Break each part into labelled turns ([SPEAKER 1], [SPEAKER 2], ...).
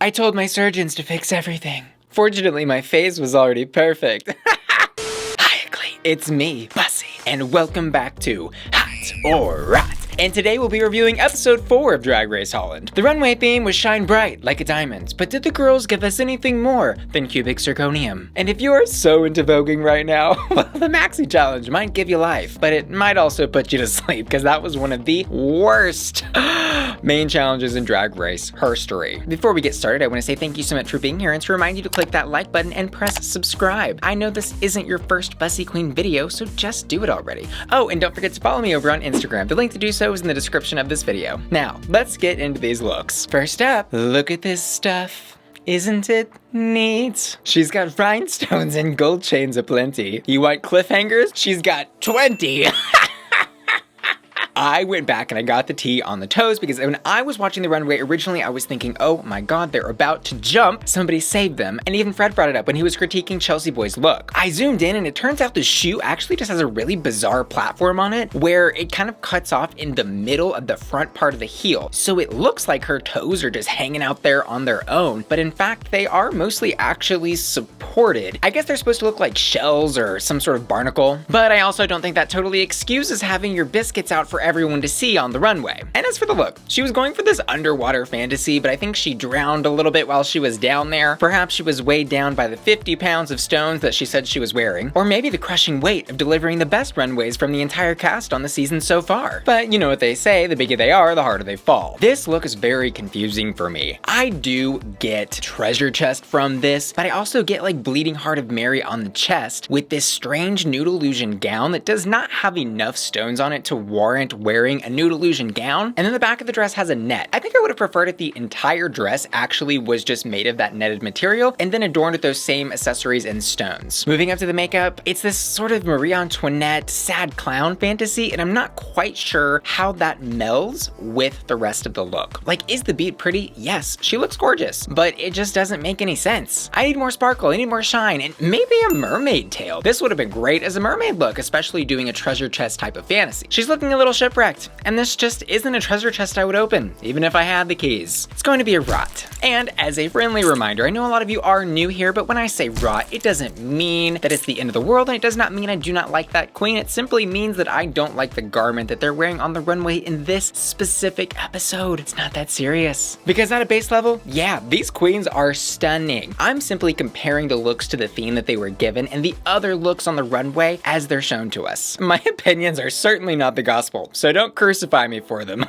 [SPEAKER 1] I told my surgeons to fix everything. Fortunately, my face was already perfect. Hi, Clee. It's me, Bussy, and welcome back to Hot or Rot. And today we'll be reviewing episode 4 of Drag Race Holland. The runway theme was shine bright like a diamond, but did the girls give us anything more than cubic zirconium? And if you are so into voguing right now, well, the maxi challenge might give you life, but it might also put you to sleep because that was one of the worst main challenges in Drag Race history. Before we get started, I want to say thank you so much for being here and to remind you to click that like button and press subscribe. I know this isn't your first Bussy Queen video, so just do it already. Oh, and don't forget to follow me over on Instagram. The link to do so is in the description of this video. Now, let's get into these looks. First up, look at this stuff. Isn't it neat? She's got rhinestones and gold chains aplenty. You want cliffhangers? She's got 20. I went back and I got the tea on the toes because when I was watching the runway originally, I was thinking, oh my god, they're about to jump. Somebody saved them. And even Fred brought it up when he was critiquing Chelsea Boy's look. I zoomed in and it turns out the shoe actually just has a really bizarre platform on it where it kind of cuts off in the middle of the front part of the heel. So it looks like her toes are just hanging out there on their own, but in fact, they are mostly actually supported. I guess they're supposed to look like shells or some sort of barnacle, but I also don't think that totally excuses having your biscuits out for everyone to see on the runway. And as for the look, she was going for this underwater fantasy, but I think she drowned a little bit while she was down there. Perhaps she was weighed down by the 50 pounds of stones that she said she was wearing, or maybe the crushing weight of delivering the best runways from the entire cast on the season so far. But you know what they say, the bigger they are, the harder they fall. This look is very confusing for me. I do get treasure chest from this, but I also get like bleeding heart of Mary on the chest with this strange nude illusion gown that does not have enough stones on it to warrant wearing a nude illusion gown, and then the back of the dress has a net. I think I would have preferred if the entire dress actually was just made of that netted material and then adorned with those same accessories and stones. Moving up to the makeup, it's this sort of Marie Antoinette sad clown fantasy, and I'm not quite sure how that melds with the rest of the look. Like, is the beat pretty? Yes, she looks gorgeous, but it just doesn't make any sense. I need more sparkle, I need more shine, and maybe a mermaid tail. This would have been great as a mermaid look, especially doing a treasure chest type of fantasy. She's looking a little shipwrecked, and this just isn't a treasure chest I would open, even if I had the keys. It's going to be a rot. And as a friendly reminder, I know a lot of you are new here, but when I say rot, it doesn't mean that it's the end of the world, and it does not mean I do not like that queen. It simply means that I don't like the garment that they're wearing on the runway in this specific episode. It's not that serious. Because at a base level, yeah, these queens are stunning. I'm simply comparing the looks to the theme that they were given and the other looks on the runway as they're shown to us. My opinions are certainly not the gospel, so don't crucify me for them.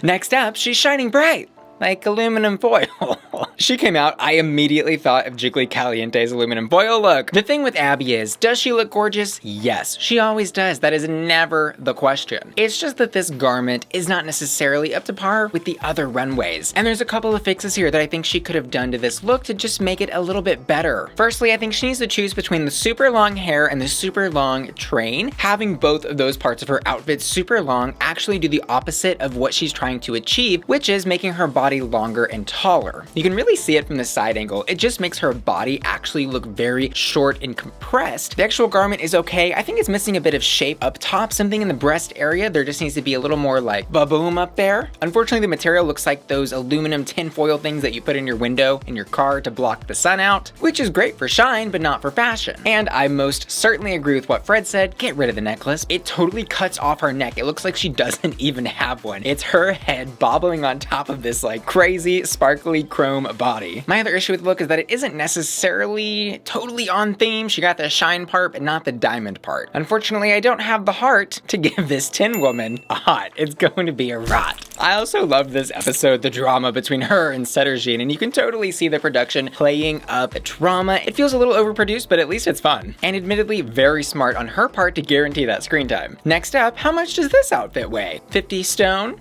[SPEAKER 1] Next up, she's shining bright like aluminum foil. She came out, I immediately thought of Jiggly Caliente's aluminum foil look. The thing with Abby is, does she look gorgeous? Yes, she always does. That is never the question. It's just that this garment is not necessarily up to par with the other runways. And there's a couple of fixes here that I think she could have done to this look to just make it a little bit better. Firstly, I think she needs to choose between the super long hair and the super long train. Having both of those parts of her outfit super long actually do the opposite of what she's trying to achieve, which is making her body longer and taller. You can really see it from the side angle. It just makes her body actually look very short and compressed. The actual garment is okay. I think it's missing a bit of shape up top, something in the breast area. There just needs to be a little more like ba-boom up there. Unfortunately, the material looks like those aluminum tin foil things that you put in your window in your car to block the sun out, which is great for shine, but not for fashion. And I most certainly agree with what Fred said. Get rid of the necklace. It totally cuts off her neck. It looks like she doesn't even have one. It's her head bobbling on top of this like crazy sparkly chrome body. My other issue with the look is that it isn't necessarily totally on theme. She got the shine part, but not the diamond part. Unfortunately, I don't have the heart to give this tin woman a hot. It's going to be a rot. I also love this episode, the drama between her and Sederginne, and you can totally see the production playing up the drama. It feels a little overproduced, but at least it's fun. And admittedly, very smart on her part to guarantee that screen time. Next up, how much does this outfit weigh? 50 stone?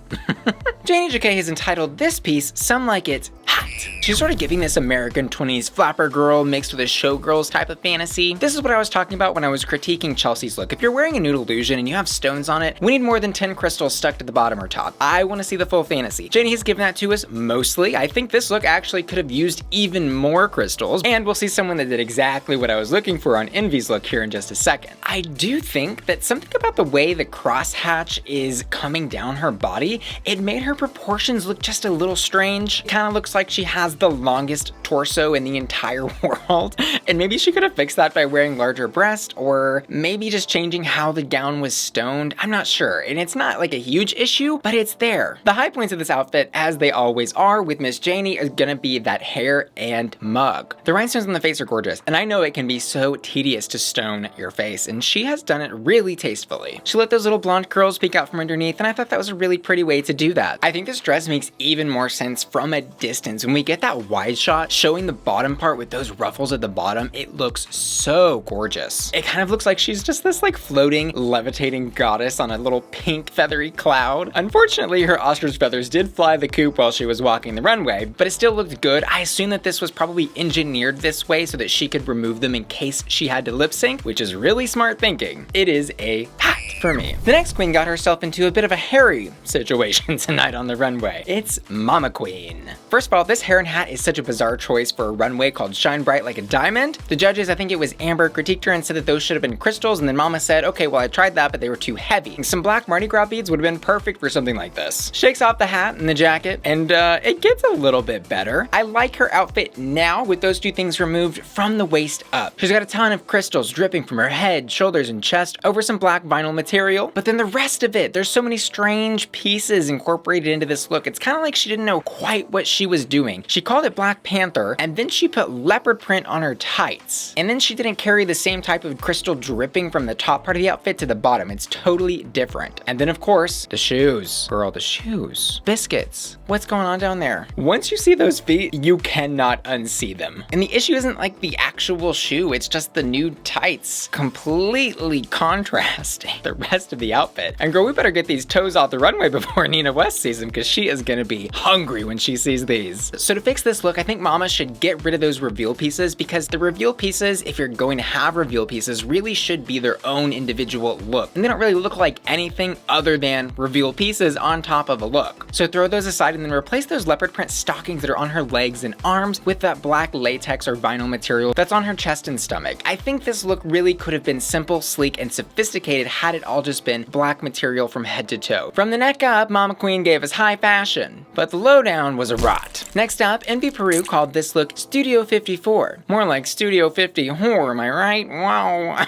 [SPEAKER 1] Janey Jacké has entitled this piece, Some Like It Hot. She's sort of giving this American 20s flapper girl mixed with a showgirls type of fantasy. This is what I was talking about when I was critiquing Chelsea's look. If you're wearing a nude illusion and you have stones on it, we need more than 10 crystals stuck to the bottom or top. I want to see the full fantasy. Janey has given that to us mostly. I think this look actually could have used even more crystals, and we'll see someone that did exactly what I was looking for on Envy's look here in just a second. I do think that something about the way the crosshatch is coming down her body, it made her proportions look just a little strange. Kind of looks like she has the longest torso in the entire world. And maybe she could have fixed that by wearing larger breasts, or maybe just changing how the gown was stoned. I'm not sure. And it's not like a huge issue, but it's there. The high points of this outfit, as they always are with Miss Janey, is gonna be that hair and mug. The rhinestones on the face are gorgeous, and I know it can be so tedious to stone your face, and she has done it really tastefully. She let those little blonde curls peek out from underneath, and I thought that was a really pretty way to do that. I think this dress makes even more sense from a distance. When we get that wide shot showing the bottom part with those ruffles at the bottom, it looks so gorgeous. It kind of looks like she's just this like floating, levitating goddess on a little pink feathery cloud. Unfortunately, her ostrich feathers did fly the coop while she was walking the runway, but it still looked good. I assume that this was probably engineered this way so that she could remove them in case she had to lip sync, which is really smart thinking. It is a hat for me. The next queen got herself into a bit of a hairy situation tonight on the runway. It's Mama Queen. First of all, this hair and hat is such a bizarre choice for a runway called Shine Bright Like a Diamond. The judges, I think it was Amber, critiqued her and said that those should have been crystals, and then Mama said, okay, well I tried that, but they were too heavy. Some black Mardi Gras beads would have been perfect for something like this. Shakes off the hat and the jacket, and it gets a little bit better. I like her outfit now with those two things removed from the waist up. She's got a ton of crystals dripping from her head, shoulders, and chest over some black vinyl material, but then the rest of it, there's so many strange pieces incorporated into this look. It's kind of like she didn't know quite what she was doing. She called it Black Panther, and then she put leopard print on her tights. And then she didn't carry the same type of crystal dripping from the top part of the outfit to the bottom. It's totally different. And then of course, the shoes. Girl, the shoes. Biscuits. What's going on down there? Once you see those feet, you cannot unsee them. And the issue isn't like the actual shoe, it's just the nude tights completely contrasting the rest of the outfit. And girl, we better get these toes off the runway before Nina West sees them, because she is gonna be hungry when she sees these. So to fix this look, I think Mama should get rid of those reveal pieces, because the reveal pieces, if you're going to have reveal pieces, really should be their own individual look. And they don't really look like anything other than reveal pieces on top of a look. So throw those aside and then replace those leopard print stockings that are on her legs and arms with that black latex or vinyl material that's on her chest and stomach. I think this look really could have been simple, sleek, and sophisticated had it all just been black material from head to toe. From the neck up, Mama Queen gave us high fashion, but the lowdown was a rot. Next up, Envy Peru called this look Studio 54. More like Studio 50 horror, am I right? Wow.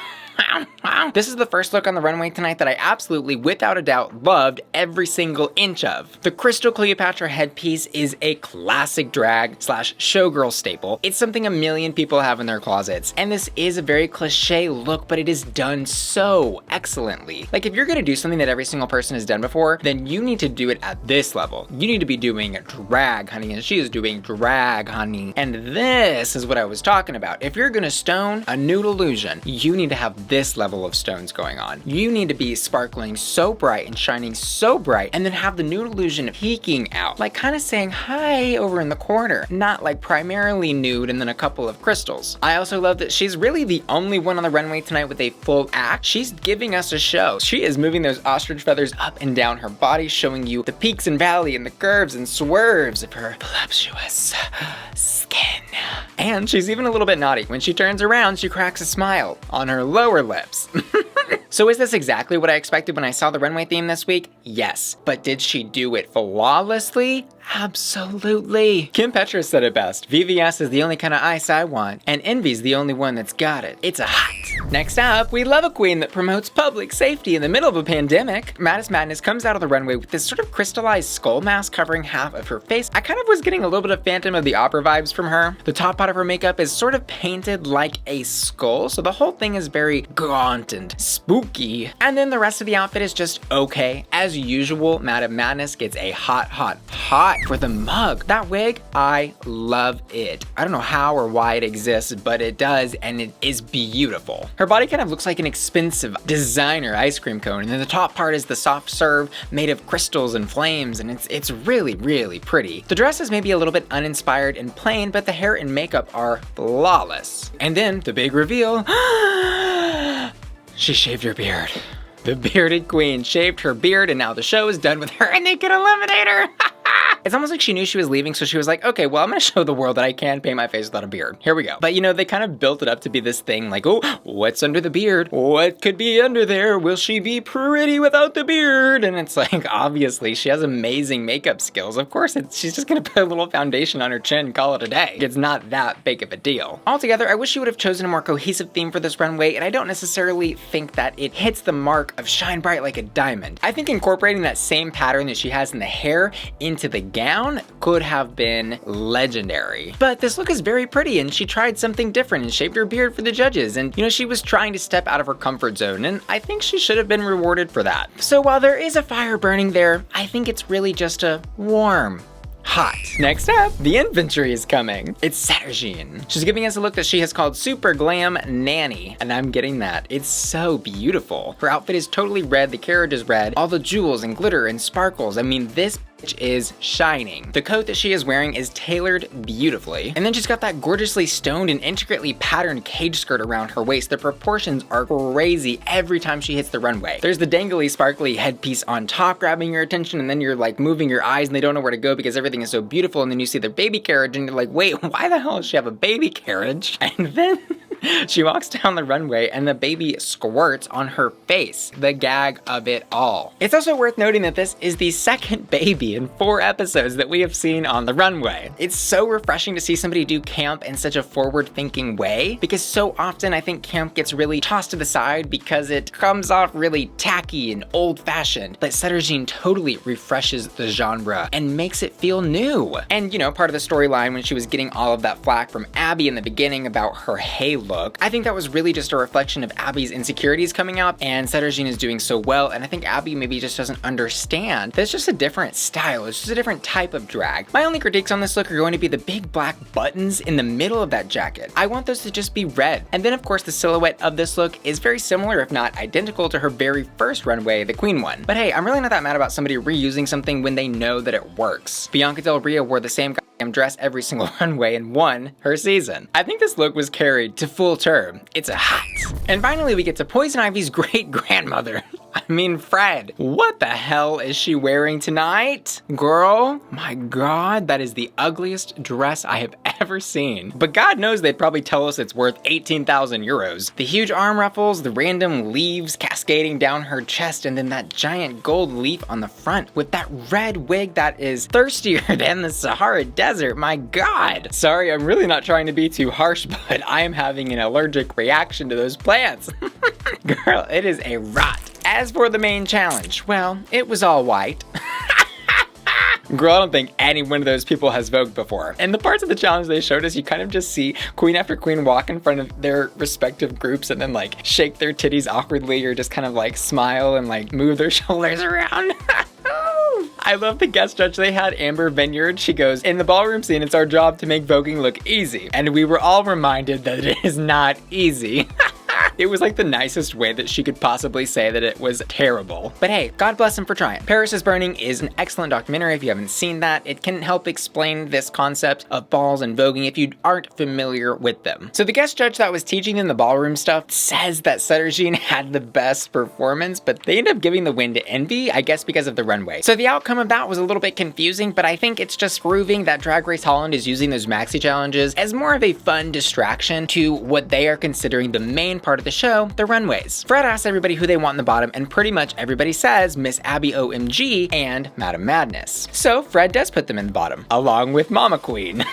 [SPEAKER 1] This is the first look on the runway tonight that I absolutely, without a doubt, loved every single inch of. The Crystal Cleopatra headpiece is a classic drag / showgirl staple. It's something a million people have in their closets. And this is a very cliche look, but it is done so excellently. Like, if you're gonna do something that every single person has done before, then you need to do it at this level. You need to be doing drag, honey, and she is doing drag, honey. And this is what I was talking about. If you're gonna stone a nude illusion, you need to have this level of stones going on. You need to be sparkling so bright and shining so bright, and then have the nude illusion peeking out, like kind of saying hi over in the corner, not like primarily nude and then a couple of crystals. I also love that she's really the only one on the runway tonight with a full act. She's giving us a show. She is moving those ostrich feathers up and down her body, showing you the peaks and valleys and the curves and swerves of her voluptuous skin. And she's even a little bit naughty. When she turns around, she cracks a smile on her lower lips. So is this exactly what I expected when I saw the runway theme this week? Yes. But did she do it flawlessly? Absolutely. Kim Petras said it best. VVS is the only kind of ice I want, and Envy's the only one that's got it. It's a hot. Next up, we love a queen that promotes public safety in the middle of a pandemic. Madness Madness comes out of the runway with this sort of crystallized skull mask covering half of her face. I kind of was getting a little bit of Phantom of the Opera vibes from her. The top part of her makeup is sort of painted like a skull, so the whole thing is very gaunt and spooky. And then the rest of the outfit is just okay. As usual, Madam Madness gets a hot for the mug. That wig, I love it. I don't know how or why it exists, but it does, and it is beautiful. Her body kind of looks like an expensive designer ice cream cone, and then the top part is the soft serve made of crystals and flames, and it's really, really pretty. The dress is maybe a little bit uninspired and plain, but the hair and makeup are flawless. And then the big reveal, she shaved her beard. The bearded queen shaved her beard, and now the show is done with her and they can eliminate her. It's almost like she knew she was leaving, so she was like, okay, well, I'm gonna show the world that I can paint my face without a beard. Here we go. But you know, they kind of built it up to be this thing like, oh, what's under the beard? What could be under there? Will she be pretty without the beard? And it's like, obviously, she has amazing makeup skills. Of course, she's just gonna put a little foundation on her chin and call it a day. It's not that big of a deal. Altogether, I wish she would have chosen a more cohesive theme for this runway, and I don't necessarily think that it hits the mark of shine bright like a diamond. I think incorporating that same pattern that she has in the hair into the gown could have been legendary. But this look is very pretty, and she tried something different and shaved her beard for the judges, and you know, she was trying to step out of her comfort zone, and I think she should have been rewarded for that. So while there is a fire burning there, I think it's really just a warm hot. Next up, the infantry is coming. It's Sederginne. She's giving us a look that she has called Super Glam Nanny, and I'm getting that. It's so beautiful. Her outfit is totally red, the carriage is red, all the jewels and glitter and sparkles. I mean, this bitch is shining. The coat that she is wearing is tailored beautifully, and then she's got that gorgeously stoned and intricately patterned cage skirt around her waist. The proportions are crazy every time she hits the runway. There's the dangly, sparkly headpiece on top grabbing your attention, and then you're like moving your eyes and they don't know where to go because everything is so beautiful, and then you see the baby carriage and you're like, wait, why the hell does she have a baby carriage? And then she walks down the runway and the baby squirts on her face. The gag of it all. It's also worth noting that this is the second baby in 4 episodes that we have seen on the runway. It's so refreshing to see somebody do camp in such a forward-thinking way, because so often I think camp gets really tossed to the side because it comes off really tacky and old-fashioned. But Sederginne totally refreshes the genre and makes it feel new. And you know, part of the storyline when she was getting all of that flack from Abby in the beginning about her halo look, I think that was really just a reflection of Abby's insecurities coming out, and Sederginne is doing so well, and I think Abby maybe just doesn't understand that it's just a different style, it's just a different type of drag. My only critiques on this look are going to be the big black buttons in the middle of that jacket. I want those to just be red. And then of course the silhouette of this look is very similar, if not identical, to her very first runway, the Queen one. But hey, I'm really not that mad about somebody reusing something when they know that it works. Bianca Del Rio wore the same dress every single runway and won her season. I think this look was carried to full term. It's a hot. And finally we get to Poison Ivy's great grandmother. I mean, Fred. What the hell is she wearing tonight? Girl, my God, that is the ugliest dress I have ever seen. But God knows they'd probably tell us it's worth 18,000 euros. The huge arm ruffles, the random leaves cascading down her chest, and then that giant gold leaf on the front with that red wig that is thirstier than the Sahara Desert. My God. Sorry, I'm really not trying to be too harsh, but I am having an allergic reaction to those plants. Girl, it is a rot. As for the main challenge, well, it was all white. Girl, I don't think any one of those people has Vogued before. And the parts of the challenge they showed us, you kind of just see queen after queen walk in front of their respective groups and then like shake their titties awkwardly or just kind of like smile and like move their shoulders around. I love the guest judge they had, Amber Vineyard. She goes, in the ballroom scene, it's our job to make voguing look easy. And we were all reminded that it is not easy. It was like the nicest way that she could possibly say that it was terrible. But hey, God bless him for trying. Paris is Burning is an excellent documentary if you haven't seen that. It can help explain this concept of balls and voguing if you aren't familiar with them. So the guest judge that was teaching them the ballroom stuff says that Sederginne had the best performance, but they ended up giving the win to Envy, I guess because of the runway. So the outcome of that was a little bit confusing, but I think it's just proving that Drag Race Holland is using those maxi challenges as more of a fun distraction to what they are considering the main part of the show, the runways. Fred asks everybody who they want in the bottom, and pretty much everybody says Miss Abby OMG and Madam Madness. So Fred does put them in the bottom, along with Mama Queen.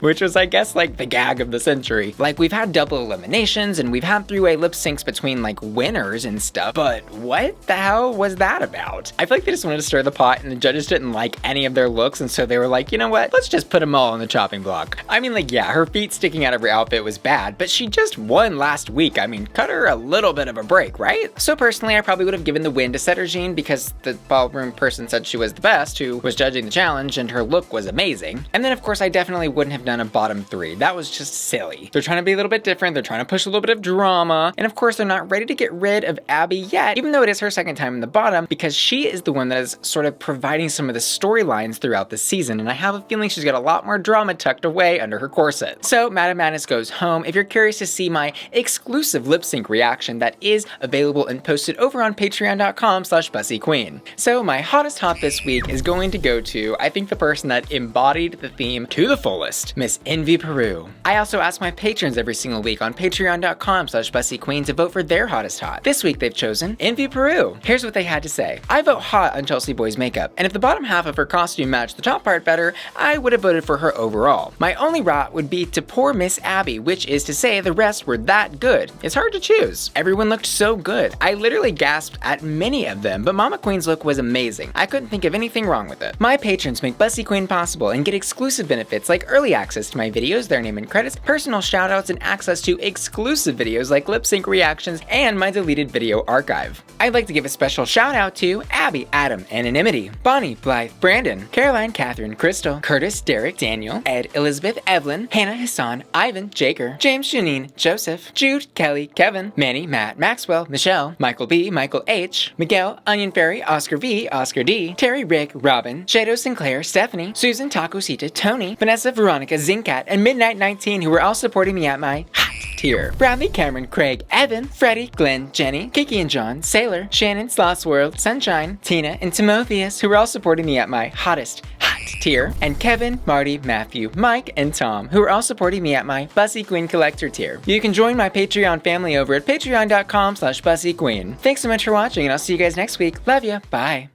[SPEAKER 1] Which was, I guess, like the gag of the century. Like, we've had double eliminations and we've had 3-way lip syncs between like winners and stuff, but what the hell was that about? I feel like they just wanted to stir the pot and the judges didn't like any of their looks, and so they were like, you know what, let's just put them all on the chopping block. I mean, like, yeah, her feet sticking out of her outfit was bad, but she just won last week. I mean, cut her a little bit of a break, right? So personally, I probably would have given the win to Sederginne because the ballroom person said she was the best who was judging the challenge and her look was amazing. And then of course, I definitely wouldn't have done a bottom 3. That was just silly. They're trying to be a little bit different. They're trying to push a little bit of drama. And of course, they're not ready to get rid of Abby yet, even though it is her second time in the bottom, because she is the one that is sort of providing some of the storylines throughout the season. And I have a feeling she's got a lot more drama tucked away under her corset. So Madam Madness goes home. If you're curious to see my exclusive lip sync reaction, that is available and posted over on patreon.com/BUSSYQUEEN. So my hottest hot this week is going to go to, I think, the person that embodied the theme to the fullest, Miss Envy Peru. I also ask my patrons every single week on patreon.com/BUSSYQUEEN to vote for their hottest hot. This week they've chosen Envy Peru. Here's what they had to say. I vote hot on Chelsea Boy's makeup, and if the bottom half of her costume matched the top part better, I would have voted for her overall. My only rot would be to poor Miss Abby, which is to say the rest were that good. It's hard to choose. Everyone looked so good. I literally gasped at many of them, but Mama Queen's look was amazing. I couldn't think of anything wrong with it. My patrons make Bussy Queen possible and get exclusive benefits like early access to my videos, their name and credits, personal shoutouts, and access to exclusive videos like lip sync reactions and my deleted video archive. I'd like to give a special shout out to Abby, Adam, Anonymity, Bonnie, Blythe, Brandon, Caroline, Catherine, Crystal, Curtis, Derek, Daniel, Ed, Elizabeth, Evelyn, Hannah, Hassan, Ivan, Jaker, James, Janine, Joseph, Jude, Kelly, Kevin, Manny, Matt, Maxwell, Michelle, Michael B, Michael H, Miguel, Onion Fairy, Oscar V, Oscar D, Terry, Rick, Robin, Shado Sinclair, Stephanie, Susan, Tacosita, Tony, Vanessa, Veronica, Zincat, and Midnight 19, who are all supporting me at my hot tier. Bradley, Cameron, Craig, Evan, Freddie, Glenn, Jenny, Kiki and John, Sailor, Shannon, Sloth's World, Sunshine, Tina, and Timotheus, who are all supporting me at my hottest hot tier, and Kevin, Marty, Matthew, Mike, and Tom, who are all supporting me at my Bussy Queen Collector tier. You can join my Patreon family over at patreon.com/BussyQueen. Thanks so much for watching, and I'll see you guys next week. Love ya. Bye.